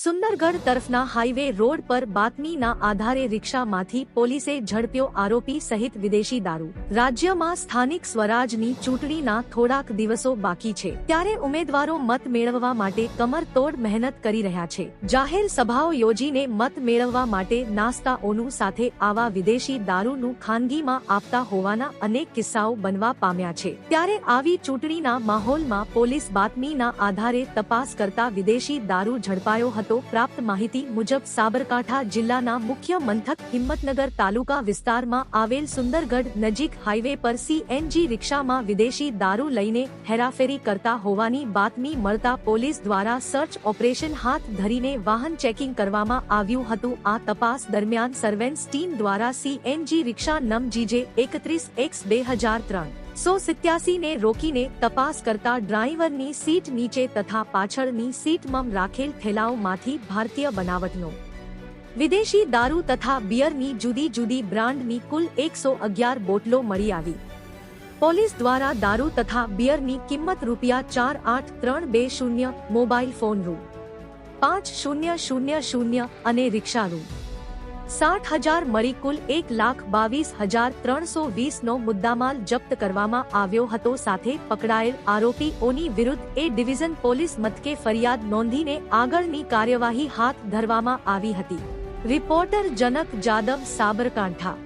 સુંદરગઢ તરફના highway road પર બાતમીના આધારે રિક્ષામાંથી પોલીસે ઝડપ્યો આરોપી સહિત વિદેશી દારૂ। રાજ્યમાં સ્થાનિક સ્વરાજની ચૂંટણીના થોડાક દિવસો બાકી છે, ત્યારે ઉમેદવારો મત મેળવવા માટે કમરતોડ મહેનત કરી રહ્યા છે। જાહેર સભાઓ યોજીને મત મેળવવા માટે નાસ્તાઓનું સાથે આવા વિદેશી દારૂનું ખાનગીમાં આપતા હોવાના અનેક કિસ્સાઓ બનવા પામ્યા છે। ત્યારે આવી ચૂંટણીના માહોલમાં પોલીસ બાતમીના આધારે તપાસ કરતા વિદેશી દારૂ ઝડપાયો હતો। પ્રાપ્ત માહિતી મુજબ સાબરકાંઠા જિલ્લાના મુખ્ય મથક હિંમતનગર તાલુકા વિસ્તારમાં આવેલ સુંદરગઢ નજીક હાઈવે પર સીએનજી રિક્ષામાં વિદેશી દારૂ લઈને હેરાફેરી કરતા હોવાની બાતમી મળતા પોલીસ દ્વારા સર્ચ ઓપરેશન હાથ ધરીને વાહન ચેકિંગ કરવામાં આવ્યું હતું। આ તપાસ દરમિયાન સર્વેલન્સ ટીમ દ્વારા સીએનજી રિક્ષા નંબર GJ 31X2003 187 ને રોકીને તપાસ કરતા ડ્રાઈવરની સીટ નીચે તથા પાછળની સીટમાં રાખેલ થેલાઓમાંથી ભારતીય બનાવટનો વિદેશી દારૂ તથા બિયરની જુદી જુદી બ્રાન્ડની કુલ 111 બોટલો મળી આવી। પોલીસ દ્વારા દારૂ તથા બિયરની કિંમત ₹483220, મોબાઈલ ફોન ₹5000 અને રિક્ષા ₹60,000 મળી કુલ 1,22,320 નો મુદ્દામાલ જપ્ત કરવામાં આવ્યો હતો। સાથે પકડાયેલ આરોપીઓની વિરુદ્ધ એ ડિવિઝન પોલીસ મથકે ફરિયાદ નોંધીને આગળની કાર્યવાહી હાથ ધરવામાં આવી હતી। રિપોર્ટર જનક જાદવ, સાબરકાંઠા।